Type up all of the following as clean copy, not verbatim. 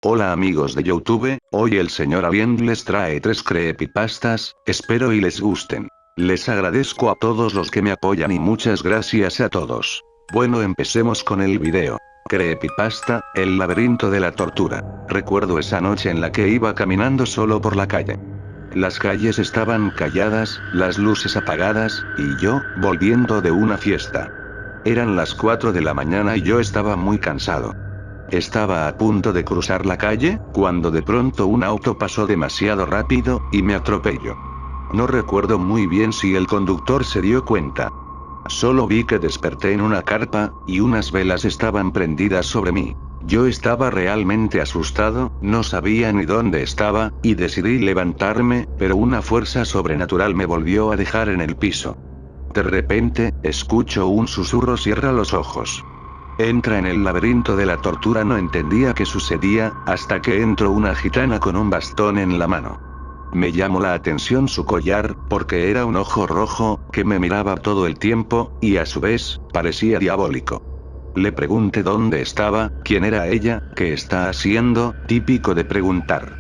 Hola amigos de YouTube, hoy el señor Avient les trae 3 creepypastas, espero y les gusten. Les agradezco a todos los que me apoyan y muchas gracias a todos. Bueno, empecemos con el video. Creepypasta, el laberinto de la tortura. Recuerdo esa noche en la que iba caminando solo por la calle. Las calles estaban calladas, las luces apagadas, y yo, volviendo de una fiesta. Eran las 4 de la mañana y yo estaba muy cansado. Estaba a punto de cruzar la calle, cuando de pronto un auto pasó demasiado rápido, y me atropelló. No recuerdo muy bien si el conductor se dio cuenta. Solo vi que desperté en una carpa, y unas velas estaban prendidas sobre mí. Yo estaba realmente asustado, no sabía ni dónde estaba, y decidí levantarme, pero una fuerza sobrenatural me volvió a dejar en el piso. De repente, escucho un susurro: cierra los ojos. Entra en el laberinto de la tortura. No entendía qué sucedía, hasta que entró una gitana con un bastón en la mano. Me llamó la atención su collar, porque era un ojo rojo, que me miraba todo el tiempo, y a su vez, parecía diabólico. Le pregunté dónde estaba, quién era ella, qué está haciendo, típico de preguntar.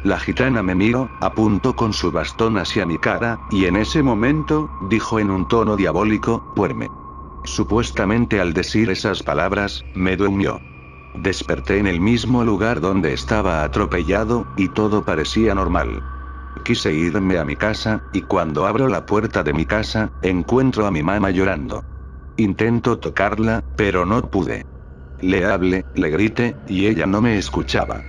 La gitana me miró, apuntó con su bastón hacia mi cara, y en ese momento, dijo en un tono diabólico: duerme. Supuestamente al decir esas palabras, me durmió. Desperté en el mismo lugar donde estaba atropellado, y todo parecía normal. Quise irme a mi casa, y cuando abro la puerta de mi casa, encuentro a mi mamá llorando. Intento tocarla, pero no pude. Le hablé, le grité, y ella no me escuchaba.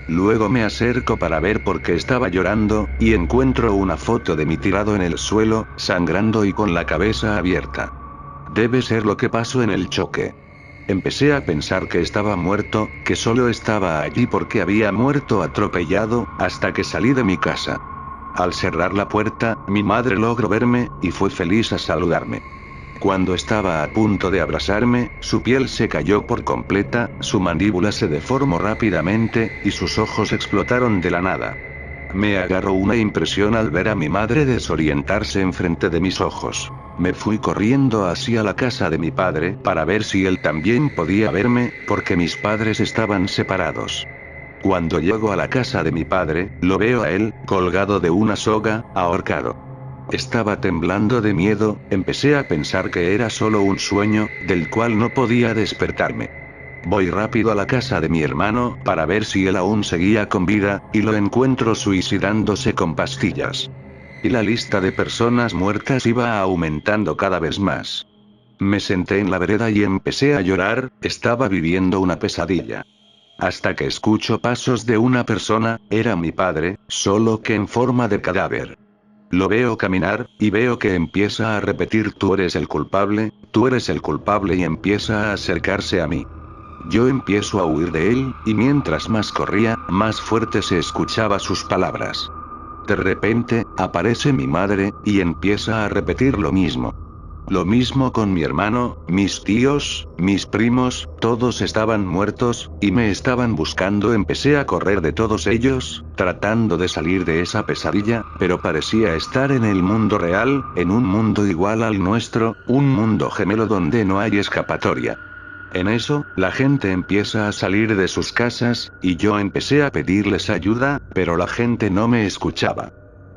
Luego me acerco para ver por qué estaba llorando, y encuentro una foto de mí tirado en el suelo, sangrando y con la cabeza abierta. Debe ser lo que pasó en el choque. Empecé a pensar que estaba muerto, que solo estaba allí porque había muerto atropellado, hasta que salí de mi casa. Al cerrar la puerta, mi madre logró verme, y fue feliz a saludarme. Cuando estaba a punto de abrazarme, su piel se cayó por completa, su mandíbula se deformó rápidamente, y sus ojos explotaron de la nada. Me agarró una impresión al ver a mi madre desorientarse enfrente de mis ojos. Me fui corriendo hacia la casa de mi padre para ver si él también podía verme, porque mis padres estaban separados. Cuando llego a la casa de mi padre, lo veo a él, colgado de una soga, ahorcado. Estaba temblando de miedo, empecé a pensar que era solo un sueño, del cual no podía despertarme. Voy rápido a la casa de mi hermano, para ver si él aún seguía con vida, y lo encuentro suicidándose con pastillas. Y la lista de personas muertas iba aumentando cada vez más. Me senté en la vereda y empecé a llorar, estaba viviendo una pesadilla. Hasta que escucho pasos de una persona, era mi padre, solo que en forma de cadáver. Lo veo caminar, y veo que empieza a repetir: tú eres el culpable, y empieza a acercarse a mí. Yo empiezo a huir de él, y mientras más corría, más fuerte se escuchaba sus palabras. De repente, aparece mi madre, y empieza a repetir lo mismo. Lo mismo con mi hermano, mis tíos, mis primos, todos estaban muertos, y me estaban buscando. Empecé a correr de todos ellos, tratando de salir de esa pesadilla, pero parecía estar en el mundo real, en un mundo igual al nuestro, un mundo gemelo donde no hay escapatoria. En eso, la gente empieza a salir de sus casas, y yo empecé a pedirles ayuda, pero la gente no me escuchaba.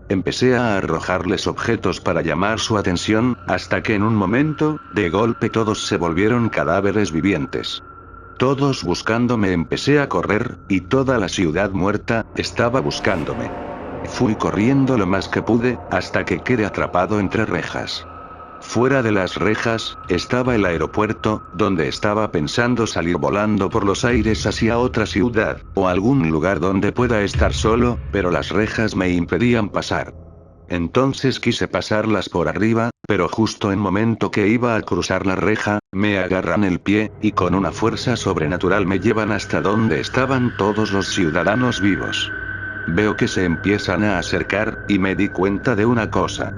Empecé a arrojarles objetos para llamar su atención, hasta que en un momento, de golpe todos se volvieron cadáveres vivientes. Todos buscándome. Empecé a correr, y toda la ciudad muerta, estaba buscándome. Fui corriendo lo más que pude, hasta que quedé atrapado entre rejas. Fuera de las rejas, estaba el aeropuerto, donde estaba pensando salir volando por los aires hacia otra ciudad, o algún lugar donde pueda estar solo, pero las rejas me impedían pasar. Entonces quise pasarlas por arriba, pero justo en momento que iba a cruzar la reja, me agarran el pie, y con una fuerza sobrenatural me llevan hasta donde estaban todos los ciudadanos vivos. Veo que se empiezan a acercar, y me di cuenta de una cosa.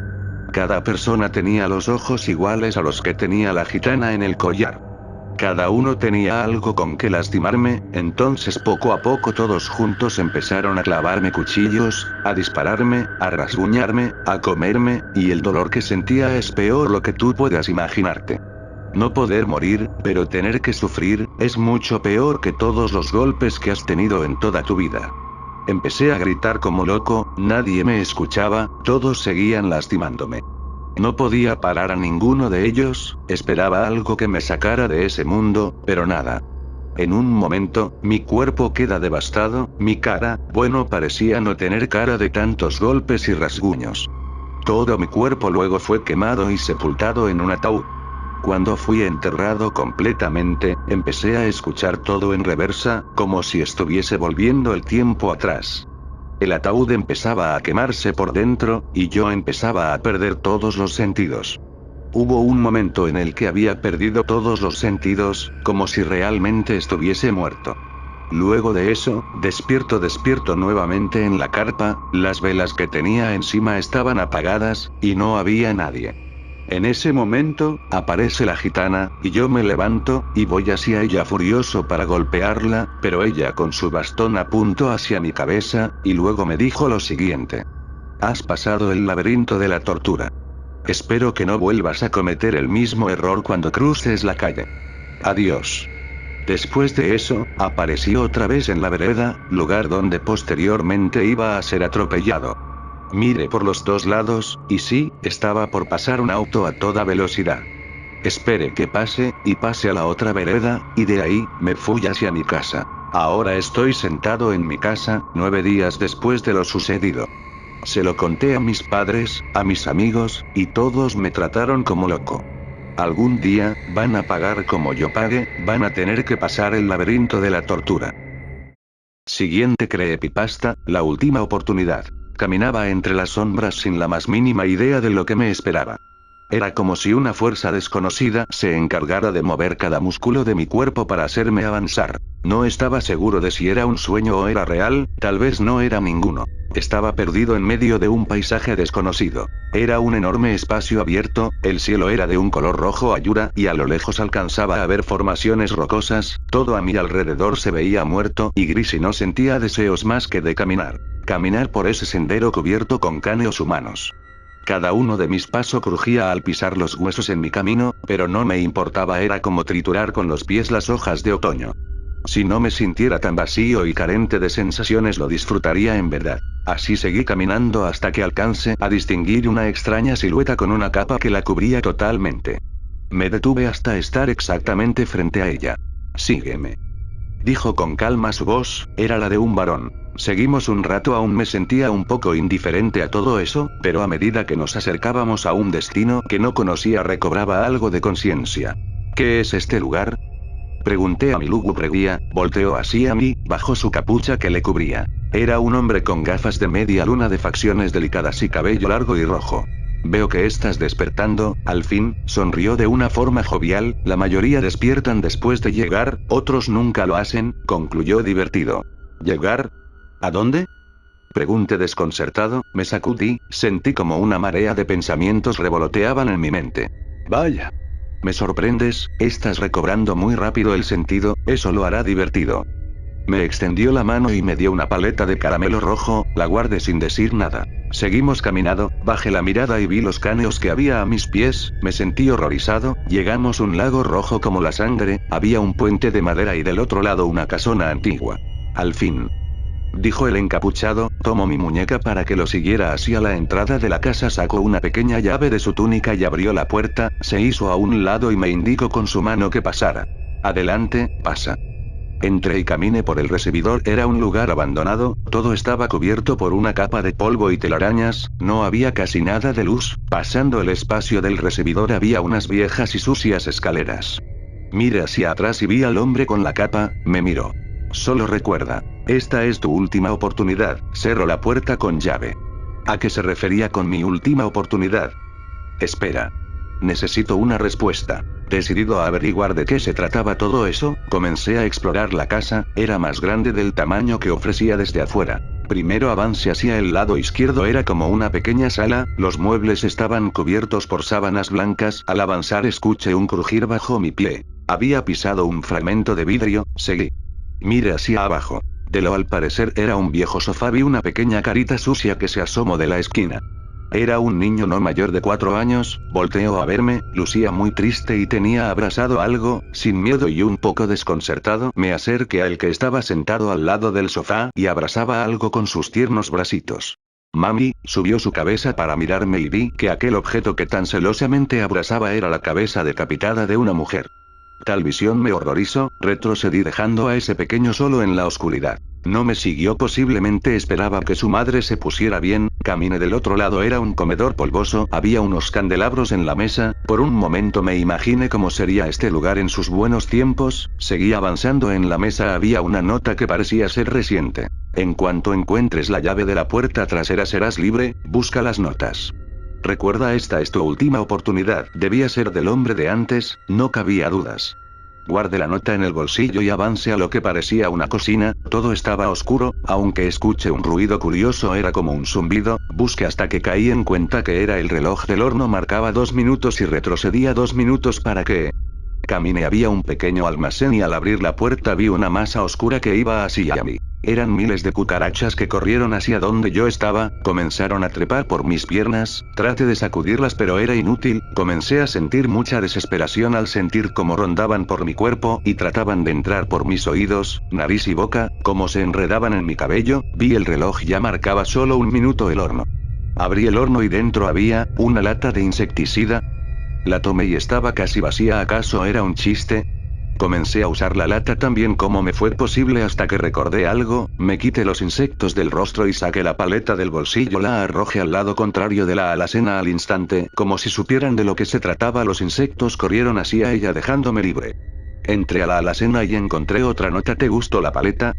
Cada persona tenía los ojos iguales a los que tenía la gitana en el collar. Cada uno tenía algo con que lastimarme, entonces poco a poco todos juntos empezaron a clavarme cuchillos, a dispararme, a rasguñarme, a comerme, y el dolor que sentía es peor lo que tú puedas imaginarte. No poder morir, pero tener que sufrir, es mucho peor que todos los golpes que has tenido en toda tu vida. Empecé a gritar como loco, nadie me escuchaba, todos seguían lastimándome. No podía parar a ninguno de ellos, esperaba algo que me sacara de ese mundo, pero nada. En un momento, mi cuerpo queda devastado, mi cara, bueno, parecía no tener cara de tantos golpes y rasguños. Todo mi cuerpo luego fue quemado y sepultado en un ataúd. Cuando fui enterrado completamente, empecé a escuchar todo en reversa, como si estuviese volviendo el tiempo atrás. El ataúd empezaba a quemarse por dentro, y yo empezaba a perder todos los sentidos. Hubo un momento en el que había perdido todos los sentidos, como si realmente estuviese muerto. Luego de eso, despierto nuevamente en la carpa, las velas que tenía encima estaban apagadas, y no había nadie. En ese momento, aparece la gitana, y yo me levanto, y voy hacia ella furioso para golpearla, pero ella con su bastón apuntó hacia mi cabeza, y luego me dijo lo siguiente. Has pasado el laberinto de la tortura. Espero que no vuelvas a cometer el mismo error cuando cruces la calle. Adiós. Después de eso, apareció otra vez en la vereda, lugar donde posteriormente iba a ser atropellado. Miré por los dos lados, y sí, estaba por pasar un auto a toda velocidad. Esperé que pase, y pase a la otra vereda, y de ahí, me fui hacia mi casa. Ahora estoy sentado en mi casa, 9 días después de lo sucedido. Se lo conté a mis padres, a mis amigos, y todos me trataron como loco. Algún día, van a pagar como yo pague, van a tener que pasar el laberinto de la tortura. Siguiente creepypasta, la última oportunidad. Caminaba entre las sombras sin la más mínima idea de lo que me esperaba. Era como si una fuerza desconocida se encargara de mover cada músculo de mi cuerpo para hacerme avanzar. No estaba seguro de si era un sueño o era real, tal vez no era ninguno. Estaba perdido en medio de un paisaje desconocido. Era un enorme espacio abierto, el cielo era de un color rojo ayura y a lo lejos alcanzaba a ver formaciones rocosas, todo a mi alrededor se veía muerto y gris y no sentía deseos más que de caminar. Caminar por ese sendero cubierto con cráneos humanos. Cada uno de mis pasos crujía al pisar los huesos en mi camino, pero no me importaba, era como triturar con los pies las hojas de otoño. Si no me sintiera tan vacío y carente de sensaciones lo disfrutaría en verdad. Así seguí caminando hasta que alcance a distinguir una extraña silueta con una capa que la cubría totalmente. Me detuve hasta estar exactamente frente a ella. Sígueme. Dijo con calma su voz, era la de un varón. Seguimos un rato, aún me sentía un poco indiferente a todo eso, pero a medida que nos acercábamos a un destino que no conocía recobraba algo de conciencia. ¿Qué es este lugar? Pregunté a mi lúgubre guía, volteó así a mí, bajo su capucha que le cubría. Era un hombre con gafas de media luna de facciones delicadas y cabello largo y rojo. Veo que estás despertando, al fin, sonrió de una forma jovial, la mayoría despiertan después de llegar, otros nunca lo hacen, concluyó divertido. ¿Llegar? ¿A dónde? Pregunté desconcertado, me sacudí, sentí como una marea de pensamientos revoloteaban en mi mente. Vaya. Me sorprendes, estás recobrando muy rápido el sentido, eso lo hará divertido. Me extendió la mano y me dio una paleta de caramelo rojo, la guardé sin decir nada. Seguimos caminando, bajé la mirada y vi los cráneos que había a mis pies, me sentí horrorizado, llegamos a un lago rojo como la sangre, había un puente de madera y del otro lado una casona antigua. Al fin. Dijo el encapuchado, tomó mi muñeca para que lo siguiera hacia la entrada de la casa, sacó una pequeña llave de su túnica y abrió la puerta, se hizo a un lado y me indicó con su mano que pasara. Adelante, pasa. Entré y caminé por el recibidor, era un lugar abandonado, todo estaba cubierto por una capa de polvo y telarañas, no había casi nada de luz, pasando el espacio del recibidor había unas viejas y sucias escaleras. Miré hacia atrás y vi al hombre con la capa, me miró. Solo recuerda, esta es tu última oportunidad, cerró la puerta con llave. ¿A qué se refería con mi última oportunidad? Espera. Necesito una respuesta. Decidido a averiguar de qué se trataba todo eso, comencé a explorar la casa, era más grande del tamaño que ofrecía desde afuera. Primero avancé hacia el lado izquierdo, era como una pequeña sala, los muebles estaban cubiertos por sábanas blancas, al avanzar escuché un crujir bajo mi pie. Había pisado un fragmento de vidrio, seguí. Miré hacia abajo. De lo al parecer era un viejo sofá, vi una pequeña carita sucia que se asomó de la esquina. Era un niño no mayor de 4 años, volteó a verme, lucía muy triste y tenía abrazado algo, sin miedo y un poco desconcertado. Me acerqué al que estaba sentado al lado del sofá y abrazaba algo con sus tiernos bracitos. Mami, subió su cabeza para mirarme y vi que aquel objeto que tan celosamente abrazaba era la cabeza decapitada de una mujer. Tal visión me horrorizó, retrocedí dejando a ese pequeño solo en la oscuridad. No me siguió, posiblemente esperaba que su madre se pusiera bien. Caminé del otro lado, era un comedor polvoso, había unos candelabros en la mesa. Por un momento me imaginé cómo sería este lugar en sus buenos tiempos. Seguí avanzando. En la mesa había una nota que parecía ser reciente. En cuanto encuentres la llave de la puerta trasera serás libre, busca las notas. Recuerda, esta es tu última oportunidad. Debía ser del hombre de antes, no cabía dudas. Guardé la nota en el bolsillo y avancé a lo que parecía una cocina. Todo estaba oscuro, aunque escuché un ruido curioso, era como un zumbido. Busqué hasta que caí en cuenta que era el reloj del horno, marcaba 2 minutos y retrocedía 2 minutos para que... Caminé, había un pequeño almacén y al abrir la puerta vi una masa oscura que iba hacia mí. Eran miles de cucarachas que corrieron hacia donde yo estaba, comenzaron a trepar por mis piernas, traté de sacudirlas pero era inútil, comencé a sentir mucha desesperación al sentir cómo rondaban por mi cuerpo y trataban de entrar por mis oídos, nariz y boca, cómo se enredaban en mi cabello. Vi el reloj, ya marcaba solo 1 minuto el horno. Abrí el horno y dentro había una lata de insecticida. La tomé y estaba casi vacía. ¿Acaso era un chiste? Comencé a usar la lata también. ¿Cómo me fue posible? Hasta que recordé algo, me quité los insectos del rostro y saqué la paleta del bolsillo. La arrojé al lado contrario de la alacena al instante, como si supieran de lo que se trataba. Los insectos corrieron hacia ella dejándome libre. Entré a la alacena y encontré otra nota. ¿Te gustó la paleta?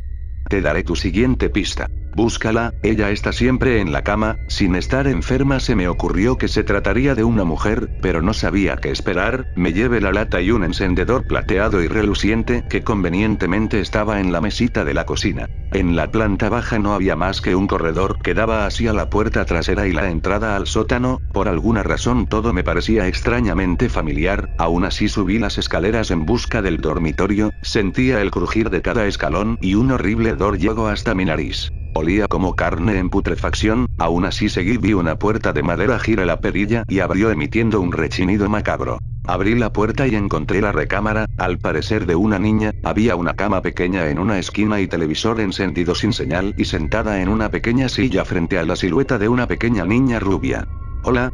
Te daré tu siguiente pista. Búscala, ella está siempre en la cama, sin estar enferma. Se me ocurrió que se trataría de una mujer, pero no sabía qué esperar. Me llevé la lata y un encendedor plateado y reluciente que convenientemente estaba en la mesita de la cocina. En la planta baja no había más que un corredor que daba hacia la puerta trasera y la entrada al sótano. Por alguna razón todo me parecía extrañamente familiar. Aún así subí las escaleras en busca del dormitorio, sentía el crujir de cada escalón y un horrible hedor llegó hasta mi nariz. Olía como carne en putrefacción. Aún así seguí. Vi una puerta de madera, giré la perilla y abrió emitiendo un rechinido macabro. Abrí la puerta y encontré la recámara, al parecer de una niña. Había una cama pequeña en una esquina y televisor encendido sin señal y sentada en una pequeña silla frente a la silueta de una pequeña niña rubia. ¿Hola?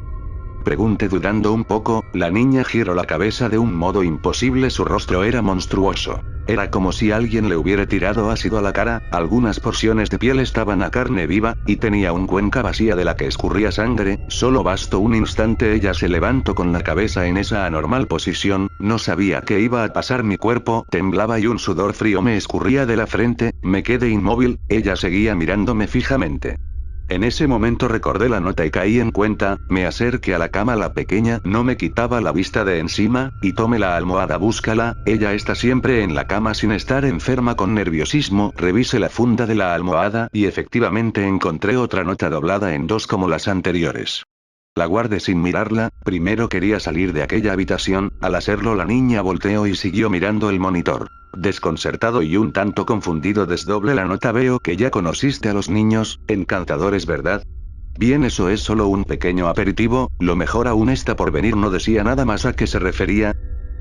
Pregunté dudando un poco. La niña giró la cabeza de un modo imposible. Su rostro era monstruoso. Era como si alguien le hubiera tirado ácido a la cara. Algunas porciones de piel estaban a carne viva, y tenía una cuenca vacía de la que escurría sangre. Solo bastó un instante. Ella se levantó con la cabeza en esa anormal posición. No sabía qué iba a pasar. Mi cuerpo temblaba y un sudor frío me escurría de la frente. Me quedé inmóvil. Ella seguía mirándome fijamente. En ese momento recordé la nota y caí en cuenta. Me acerqué a la cama. La pequeña no me quitaba la vista de encima, y tomé la almohada. Búscala, ella está siempre en la cama sin estar enferma. Con nerviosismo revisé la funda de la almohada y efectivamente encontré otra nota doblada en 2 como las anteriores. La guardé sin mirarla. Primero quería salir de aquella habitación. Al hacerlo la niña volteó y siguió mirando el monitor. Desconcertado y un tanto confundido desdoblé la nota. Veo que ya conociste a los niños, encantadores, ¿verdad? Bien, eso es solo un pequeño aperitivo, lo mejor aún está por venir. No decía nada más. ¿A qué se refería?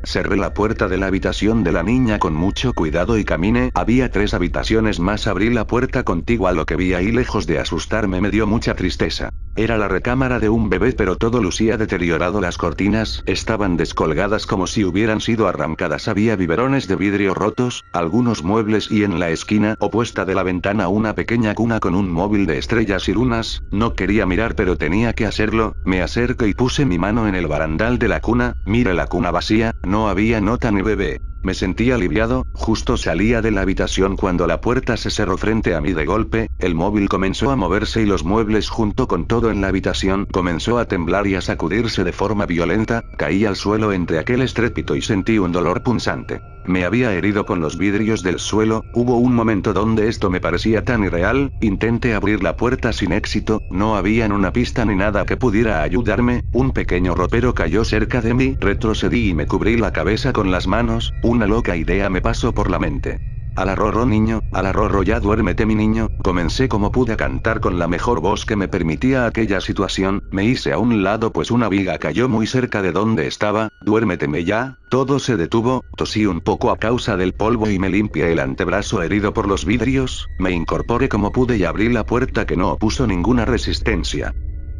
Cerré la puerta de la habitación de la niña con mucho cuidado y caminé. Había 3 habitaciones más. Abrí la puerta contigua a lo que vi ahí. Lejos de asustarme me dio mucha tristeza. Era la recámara de un bebé, pero todo lucía deteriorado. Las cortinas estaban descolgadas como si hubieran sido arrancadas. Había biberones de vidrio rotos, algunos muebles y en la esquina opuesta de la ventana una pequeña cuna con un móvil de estrellas y lunas. No quería mirar pero tenía que hacerlo. Me acerqué y puse mi mano en el barandal de la cuna. Miré la cuna vacía, no había nota ni bebé. Me sentí aliviado. Justo salía de la habitación cuando la puerta se cerró frente a mí de golpe. El móvil comenzó a moverse y los muebles junto con todo en la habitación comenzó a temblar y a sacudirse de forma violenta. Caí al suelo entre aquel estrépito y sentí un dolor punzante. Me había herido con los vidrios del suelo. Hubo un momento donde esto me parecía tan irreal. Intenté abrir la puerta sin éxito. No había ni una pista ni nada que pudiera ayudarme. Un pequeño ropero cayó cerca de mí. Retrocedí y me cubrí la cabeza con las manos. Una loca idea me pasó por la mente. Alarrorro niño, alarrorro ya duérmete mi niño, comencé como pude a cantar con la mejor voz que me permitía aquella situación, me hice a un lado pues una viga cayó muy cerca de donde estaba, duérmeteme ya, todo se detuvo, tosí un poco a causa del polvo y me limpié el antebrazo herido por los vidrios, me incorporé como pude y abrí la puerta que no opuso ninguna resistencia.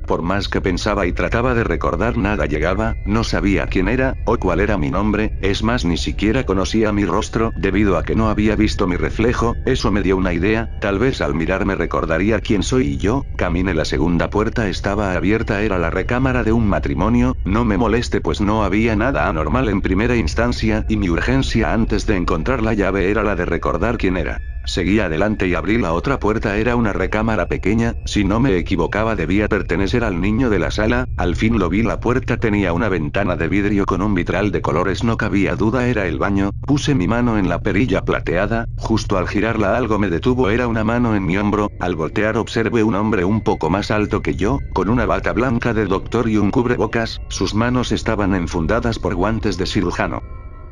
Por más que pensaba y trataba de recordar nada llegaba, no sabía quién era, o cuál era mi nombre, es más ni siquiera conocía mi rostro, debido a que no había visto mi reflejo, eso me dio una idea, tal vez al mirarme recordaría quién soy y yo, caminé la segunda puerta estaba abierta era la recámara de un matrimonio, no me moleste pues no había nada anormal en primera instancia y mi urgencia antes de encontrar la llave era la de recordar quién era. Seguí adelante y abrí la otra puerta era una recámara pequeña, si no me equivocaba debía pertenecer al niño de la sala, al fin lo vi la puerta tenía una ventana de vidrio con un vitral de colores no cabía duda era el baño, puse mi mano en la perilla plateada, justo al girarla algo me detuvo era una mano en mi hombro, al voltear observé un hombre un poco más alto que yo, con una bata blanca de doctor y un cubrebocas, sus manos estaban enfundadas por guantes de cirujano.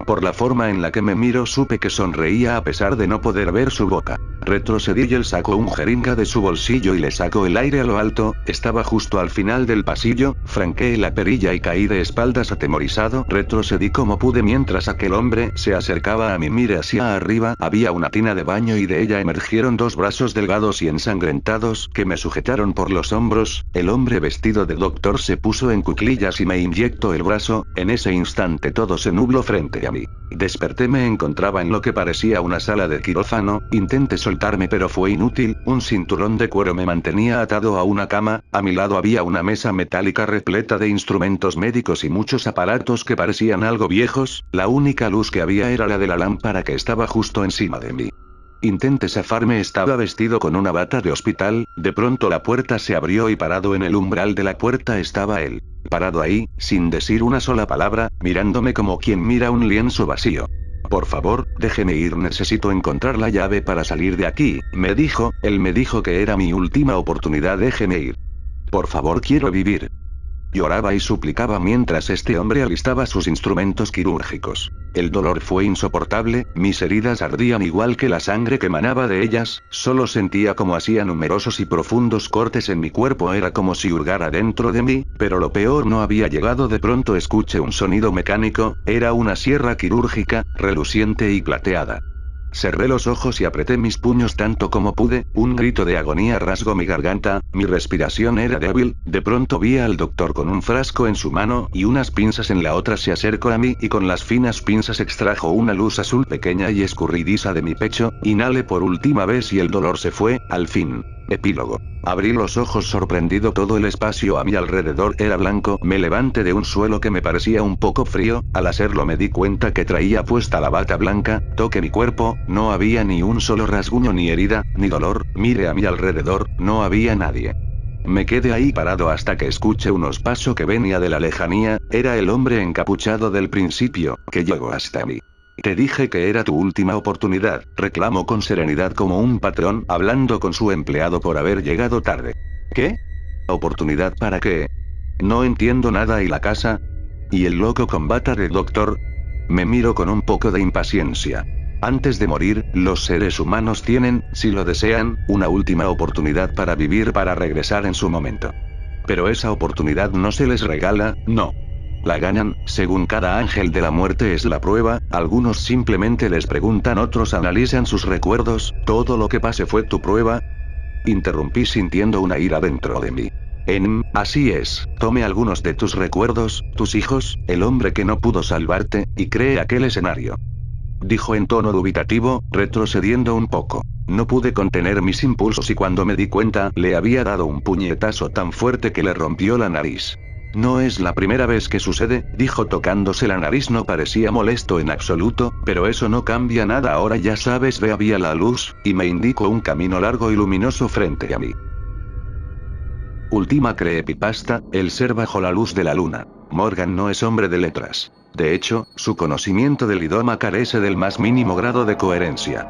Por la forma en la que me miró supe que sonreía a pesar de no poder ver su boca. Retrocedí y él sacó un jeringa de su bolsillo y le sacó el aire a lo alto, estaba justo al final del pasillo, franqueé la perilla y caí de espaldas atemorizado, retrocedí como pude mientras aquel hombre se acercaba a mí miré hacia arriba, había una tina de baño y de ella emergieron dos brazos delgados y ensangrentados que me sujetaron por los hombros, el hombre vestido de doctor se puso en cuclillas y me inyectó el brazo, en ese instante todo se nubló frente a mí. Desperté me encontraba en lo que parecía una sala de quirófano, intenté soltarme pero fue inútil, un cinturón de cuero me mantenía atado a una cama, a mi lado había una mesa metálica repleta de instrumentos médicos y muchos aparatos que parecían algo viejos, la única luz que había era la de la lámpara que estaba justo encima de mí. Intenté zafarme estaba vestido con una bata de hospital, de pronto la puerta se abrió y parado en el umbral de la puerta estaba él. Parado ahí, sin decir una sola palabra, mirándome como quien mira un lienzo vacío. Por favor, déjeme ir necesito encontrar la llave para salir de aquí, me dijo, él me dijo que era mi última oportunidad déjeme ir. Por favor quiero vivir. Lloraba y suplicaba mientras este hombre alistaba sus instrumentos quirúrgicos. El dolor fue insoportable, mis heridas ardían igual que la sangre que emanaba de ellas, solo sentía como hacía numerosos y profundos cortes en mi cuerpo era como si hurgara dentro de mí, pero lo peor no había llegado de pronto escuché un sonido mecánico, era una sierra quirúrgica, reluciente y plateada. Cerré los ojos y apreté mis puños tanto como pude, un grito de agonía rasgó mi garganta, mi respiración era débil, de pronto vi al doctor con un frasco en su mano y unas pinzas en la otra se acercó a mí y con las finas pinzas extrajo una luz azul pequeña y escurridiza de mi pecho, inhalé por última vez y el dolor se fue, al fin. Epílogo. Abrí los ojos sorprendido todo el espacio a mi alrededor era blanco, me levanté de un suelo que me parecía un poco frío, al hacerlo me di cuenta que traía puesta la bata blanca, toqué mi cuerpo, no había ni un solo rasguño ni herida, ni dolor, miré a mi alrededor, no había nadie. Me quedé ahí parado hasta que escuché unos pasos que venía de la lejanía, era el hombre encapuchado del principio, que llegó hasta mí. Te dije que era tu última oportunidad, reclamó con serenidad como un patrón hablando con su empleado por haber llegado tarde. ¿Qué? ¿Oportunidad para qué? No entiendo nada y la casa. ¿Y el loco con bata de doctor? Me miro con un poco de impaciencia. Antes de morir, los seres humanos tienen, si lo desean, una última oportunidad para vivir para regresar en su momento. Pero esa oportunidad no se les regala, no. La ganan, según cada ángel de la muerte es la prueba, algunos simplemente les preguntan otros analizan sus recuerdos, todo lo que pase fue tu prueba. Interrumpí sintiendo una ira dentro de mí. Así es, tome algunos de tus recuerdos, tus hijos, el hombre que no pudo salvarte, y cree aquel escenario. Dijo en tono dubitativo, retrocediendo un poco. No pude contener mis impulsos y cuando me di cuenta, le había dado un puñetazo tan fuerte que le rompió la nariz. No es la primera vez que sucede, dijo tocándose la nariz no parecía molesto en absoluto, pero eso no cambia nada ahora ya sabes ve había la luz, y me indicó un camino largo y luminoso frente a mí. Última creepypasta, el ser bajo la luz de la luna. Morgan no es hombre de letras. De hecho, su conocimiento del idioma carece del más mínimo grado de coherencia.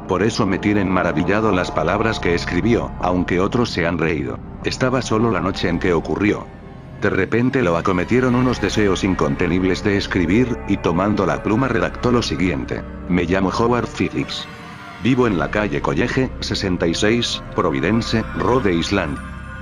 Por eso me tienen maravillado las palabras que escribió, aunque otros se han reído. Estaba solo la noche en que ocurrió. De repente lo acometieron unos deseos incontenibles de escribir, y tomando la pluma redactó lo siguiente. Me llamo Howard Phillips. Vivo en la calle College, 66, Providence, Rhode Island.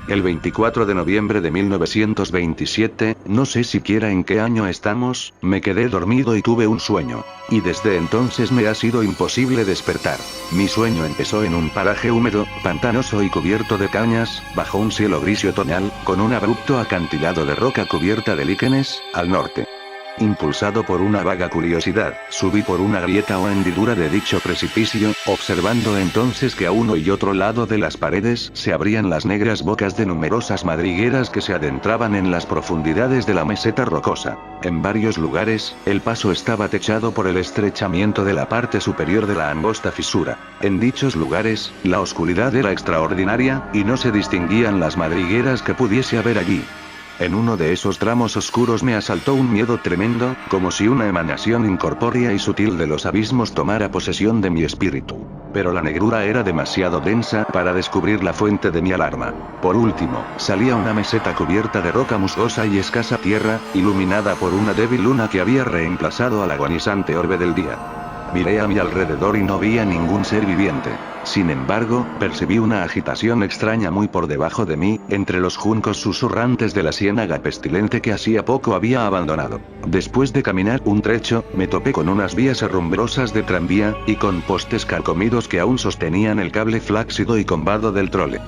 El 24 de noviembre de 1927, no sé siquiera en qué año estamos, me quedé dormido y tuve un sueño. Y desde entonces me ha sido imposible despertar. Mi sueño empezó en un paraje húmedo, pantanoso y cubierto de cañas, bajo un cielo gris y otoñal, con un abrupto acantilado de roca cubierta de líquenes, al norte. Impulsado por una vaga curiosidad, subí por una grieta o hendidura de dicho precipicio, observando entonces que a uno y otro lado de las paredes se abrían las negras bocas de numerosas madrigueras que se adentraban en las profundidades de la meseta rocosa. En varios lugares, el paso estaba techado por el estrechamiento de la parte superior de la angosta fisura. En dichos lugares, la oscuridad era extraordinaria, y no se distinguían las madrigueras que pudiese haber allí. En uno de esos tramos oscuros me asaltó un miedo tremendo, como si una emanación incorpórea y sutil de los abismos tomara posesión de mi espíritu. Pero la negrura era demasiado densa para descubrir la fuente de mi alarma. Por último, salía una meseta cubierta de roca musgosa y escasa tierra, iluminada por una débil luna que había reemplazado al agonizante orbe del día. Miré a mi alrededor y no vi a ningún ser viviente. Sin embargo, percibí una agitación extraña muy por debajo de mí, entre los juncos susurrantes de la ciénaga pestilente que hacía poco había abandonado. Después de caminar un trecho, me topé con unas vías herrumbrosas de tranvía, y con postes carcomidos que aún sostenían el cable flácido y combado del trole.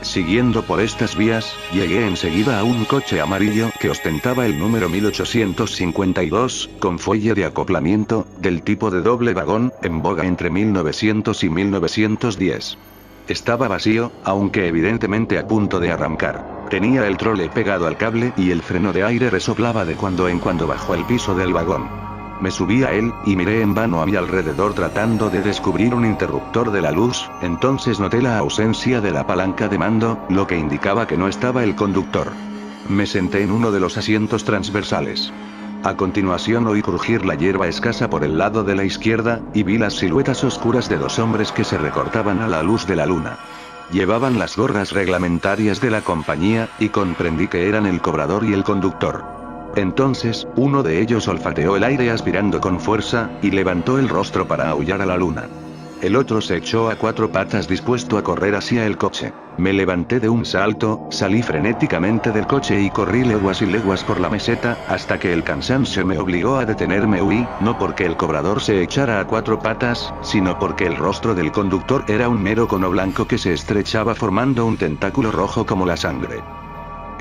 Siguiendo por estas vías, llegué enseguida a un coche amarillo que ostentaba el número 1852, con fuelle de acoplamiento, del tipo de doble vagón, en boga entre 1900 y 1910. Estaba vacío, aunque evidentemente a punto de arrancar. Tenía el trole pegado al cable y el freno de aire resoplaba de cuando en cuando bajo el piso del vagón. Me subí a él, y miré en vano a mi alrededor tratando de descubrir un interruptor de la luz, entonces noté la ausencia de la palanca de mando, lo que indicaba que no estaba el conductor. Me senté en uno de los asientos transversales. A continuación oí crujir la hierba escasa por el lado de la izquierda, y vi las siluetas oscuras de dos hombres que se recortaban a la luz de la luna. Llevaban las gorras reglamentarias de la compañía, y comprendí que eran el cobrador y el conductor. Entonces, uno de ellos olfateó el aire aspirando con fuerza, y levantó el rostro para aullar a la luna. El otro se echó a cuatro patas dispuesto a correr hacia el coche. Me levanté de un salto, salí frenéticamente del coche y corrí leguas y leguas por la meseta, hasta que el cansancio me obligó a detenerme. Huí, no porque el cobrador se echara a cuatro patas, sino porque el rostro del conductor era un mero cono blanco que se estrechaba formando un tentáculo rojo como la sangre.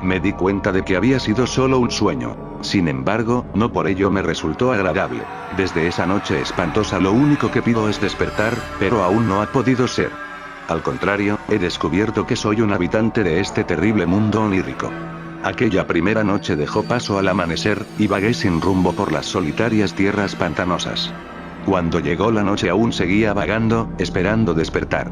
Me di cuenta de que había sido solo un sueño. Sin embargo, no por ello me resultó agradable. Desde esa noche espantosa lo único que pido es despertar, pero aún no ha podido ser. Al contrario, he descubierto que soy un habitante de este terrible mundo onírico. Aquella primera noche dejó paso al amanecer, y vagué sin rumbo por las solitarias tierras pantanosas. Cuando llegó la noche aún seguía vagando, esperando despertar.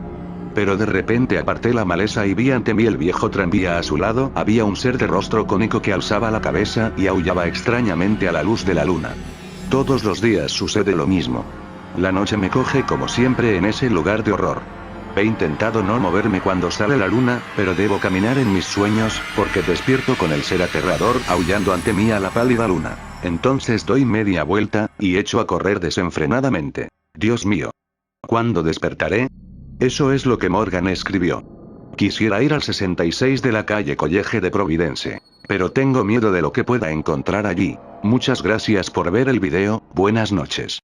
Pero de repente aparté la maleza y vi ante mí el viejo tranvía. A su lado había un ser de rostro cónico que alzaba la cabeza y aullaba extrañamente a la luz de la luna. Todos los días sucede lo mismo. La noche me coge como siempre en ese lugar de horror. He intentado no moverme cuando sale la luna, pero debo caminar en mis sueños, porque despierto con el ser aterrador aullando ante mí a la pálida luna. Entonces doy media vuelta, y echo a correr desenfrenadamente. Dios mío. ¿Cuándo despertaré? Eso es lo que Morgan escribió. Quisiera ir al 66 de la calle College de Providence. Pero tengo miedo de lo que pueda encontrar allí. Muchas gracias por ver el video, buenas noches.